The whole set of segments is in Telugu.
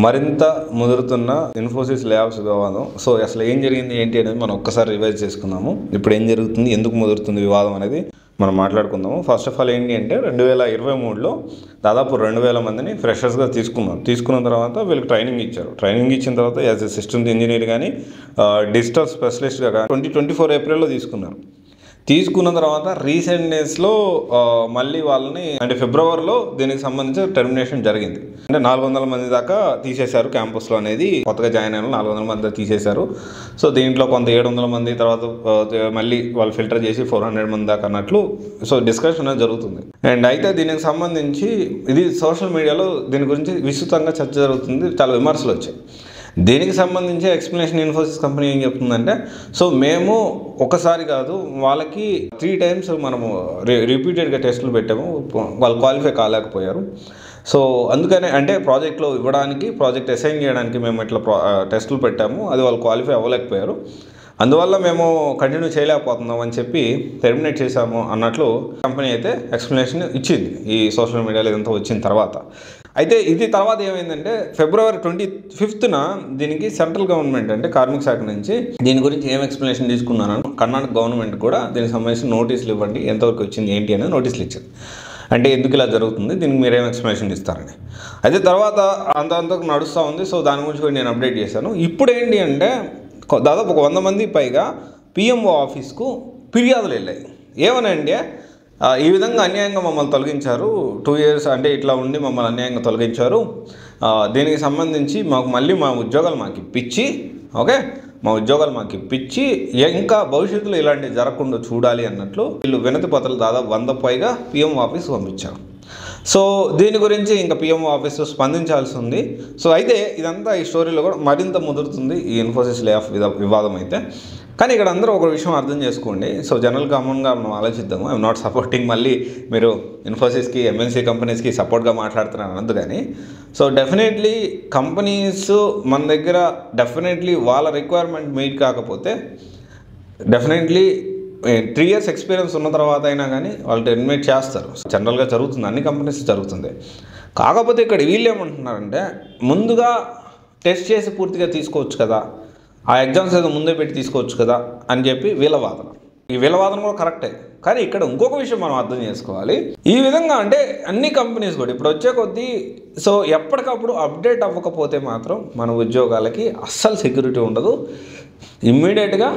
మరింత ముదురుతున్న ఇన్ఫోసిస్ లేఆఫ్స్ వివాదం. సో అసలు ఏం జరిగింది ఏంటి అనేది మనం ఒక్కసారి రివైజ్ చేసుకుందాము. ఇప్పుడు ఏం జరుగుతుంది, ఎందుకు ముదురుతుంది వివాదం అనేది మనం మాట్లాడుకుందాము. ఫస్ట్ ఆఫ్ ఆల్ ఏంటి అంటే 2023లో దాదాపు 2000 మందిని ఫ్రెషర్స్గా తీసుకున్న తర్వాత వీళ్ళకి ట్రైనింగ్ ఇచ్చారు. ట్రైనింగ్ ఇచ్చిన తర్వాత యాజ్ ఎ సిస్టమ్స్ ఇంజనీర్ కానీ డిజిటల్ స్పెషలిస్ట్గా కానీ 2024 ఏప్రిల్లో తీసుకున్న తర్వాత రీసెంట్ డేస్లో మళ్ళీ వాళ్ళని అంటే ఫిబ్రవరిలో దీనికి సంబంధించి టెర్మినేషన్ జరిగింది. అంటే 400 మంది దాకా తీసేశారు క్యాంపస్లో అనేది. కొత్తగా జాయిన్ అయిన 400 మంది దాకా తీసేశారు. సో దీంట్లో కొంత 700 మంది తర్వాత మళ్ళీ వాళ్ళు ఫిల్టర్ చేసి 400 మంది దాకా అన్నట్లు సో డిస్కషన్ అనేది జరుగుతుంది. అండ్ అయితే దీనికి సంబంధించి ఇది సోషల్ మీడియాలో దీని గురించి విస్తృతంగా చర్చ జరుగుతుంది. చాలా విమర్శలు వచ్చాయి. దీనికి సంబంధించి ఎక్స్ప్లెనేషన్ ఇన్ఫోసిస్ కంపెనీ ఏం చెప్తుందంటే, సో మేము ఒకసారి కాదు వాళ్ళకి 3 times మనము రిపీటెడ్గా టెస్టులు పెట్టాము, వాళ్ళు క్వాలిఫై కాలేకపోయారు. సో అందుకనే అంటే ప్రాజెక్ట్లో ఇవ్వడానికి ప్రాజెక్ట్ అసైన్ చేయడానికి మేము ఇట్లా టెస్టులు పెట్టాము, అది వాళ్ళు క్వాలిఫై అవ్వలేకపోయారు, అందువల్ల మేము కంటిన్యూ చేయలేకపోతున్నాం అని చెప్పి టెర్మినేట్ చేశాము అన్నట్లు కంపెనీ అయితే ఎక్స్ప్లెనేషన్ ఇచ్చింది ఈ సోషల్ మీడియాలో ఇదంతా వచ్చిన తర్వాత. అయితే ఇది తర్వాత ఏమైందంటే ఫిబ్రవరి 25న దీనికి సెంట్రల్ గవర్నమెంట్ అంటే కార్మిక శాఖ నుంచి దీని గురించి ఏం ఎక్స్ప్లెనేషన్ తీసుకున్నాను, కర్ణాటక గవర్నమెంట్ కూడా దీనికి సంబంధించిన నోటీసులు ఇవ్వండి, ఎంతవరకు వచ్చింది ఏంటి అనేది నోటీసులు ఇచ్చింది. అంటే ఎందుకు ఇలా జరుగుతుంది, దీనికి మీరేం ఎక్స్ప్లెనేషన్ ఇస్తారని. అయితే తర్వాత అంతకు నడుస్తూ ఉంది. సో దాని గురించి కూడా నేను అప్డేట్ చేశాను. ఇప్పుడు ఏంటి అంటే దాదాపు 100 మంది పైగా పిఎంఓ ఆఫీస్కు ఫిర్యాదులు వెళ్ళాయి. ఏమనంటే ఈ విధంగా అన్యాయంగా మమ్మల్ని తొలగించారు, 2 years అంటే ఇట్లా ఉండి మమ్మల్ని అన్యాయంగా తొలగించారు, దీనికి సంబంధించి మళ్ళీ మా ఉద్యోగాలు మాకు ఇప్పించి మా ఉద్యోగాలు మాకు ఇప్పించి ఇంకా భవిష్యత్తులో ఇలాంటివి జరగకుండా చూడాలి అన్నట్లు వీళ్ళు వినతి పత్రాలు దాదాపు 100 పైగా పిఎంఓ ఆఫీస్ పంపించారు. సో దీని గురించి ఇంకా పిఎంఓ ఆఫీస్ స్పందించాల్సి ఉంది. సో అయితే ఇదంతా ఈ స్టోరీలో కూడా మరింత ముదురుతుంది ఈ ఇన్ఫోసిస్ లే ఆఫ్ వివాదం అయితే. కానీ ఇక్కడ అందరూ ఒక విషయం అర్థం చేసుకోండి. సో జనరల్ కామన్గా మనం ఆలోచిద్దాము. ఐఎమ్ నాట్ సపోర్టింగ్, మళ్ళీ మీరు ఇన్ఫోసిస్కి ఎంఎన్సీ కంపెనీస్కి సపోర్ట్గా మాట్లాడుతున్నారు అనద్దు. కానీ సో డెఫినెట్లీ కంపెనీస్ మన దగ్గర డెఫినెట్లీ వాళ్ళ రిక్వైర్మెంట్ మీట్ కాకపోతే డెఫినెట్లీ 3 years ఎక్స్పీరియన్స్ ఉన్న తర్వాత అయినా కానీ వాళ్ళు టెర్మినేట్ చేస్తారు. జనరల్గా జరుగుతుంది, అన్ని కంపెనీస్ జరుగుతుంది. కాకపోతే ఇక్కడ వీళ్ళు ఏమంటున్నారంటే ముందుగా టెస్ట్ చేసి పూర్తిగా తీసుకోవచ్చు కదా, ఆ ఎగ్జామ్స్ ఏదో ముందే పెట్టి తీసుకోవచ్చు కదా అని చెప్పి వీళ్ళ వాదన. ఈ వీళ్ళ వాదన కూడా కరెక్టే. కానీ ఇక్కడ ఇంకొక విషయం మనం అర్థం చేసుకోవాలి. ఈ విధంగా అంటే అన్ని కంపెనీస్ కూడా ఇప్పుడు వచ్చే కొద్దీ సో ఎప్పటికప్పుడు అప్డేట్ అవ్వకపోతే మాత్రం మన ఉద్యోగాలకి అస్సలు సెక్యూరిటీ ఉండదు. ఇమ్మీడియట్గా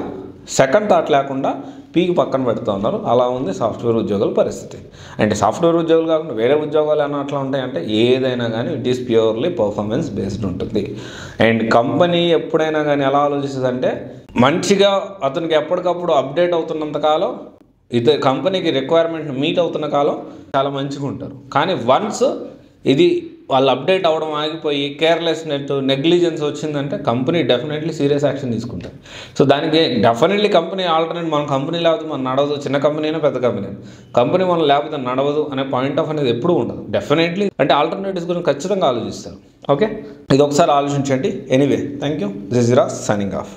సెకండ్ థాట్ లేకుండా పీకి పక్కన పెడుతూ ఉన్నారు. అలా ఉంది సాఫ్ట్వేర్ ఉద్యోగాల పరిస్థితి. అంటే సాఫ్ట్వేర్ ఉద్యోగాలు కాకుండా వేరే ఉద్యోగాలు ఏమన్నా అట్లా ఉంటాయంటే ఏదైనా కానీ it is purely performance based ఉంటుంది. అండ్ కంపెనీ ఎప్పుడైనా కానీ ఎలా ఆలోచిస్తుంది అంటే మంచిగా అతనికి ఎప్పటికప్పుడు అప్డేట్ అవుతున్నంత కాలం ఇది కంపెనీకి రిక్వైర్మెంట్ మీట్ అవుతున్న కాలం చాలా మంచిగా ఉంటారు. కానీ వన్స్ ఇది వాళ్ళు అప్డేట్ అవ్వడం ఆగిపోయి కేర్లెస్నెస్ నెగ్లిజెన్స్ వచ్చిందంటే కంపెనీ డెఫినెట్లీ సీరియస్ యాక్షన్ తీసుకుంటారు. సో దానికి డెఫినెట్లీ కంపెనీ ఆల్టర్నేట్ మన కంపెనీ లేకపోతే మనం నడవదు, చిన్న కంపెనీ అయినా పెద్ద కంపెనీ మనం లేకపోతే నడవదు అనే పాయింట్ ఆఫ్ అనేది ఎప్పుడూ ఉండదు. డెఫినెట్లీ అంటే ఆల్టర్నేటివ్స్ గురించి ఖచ్చితంగా ఆలోచిస్తారు. ఓకే, ఇది ఒకసారి ఆలోచించండి. Anyway, thank you. This is Raj signing off.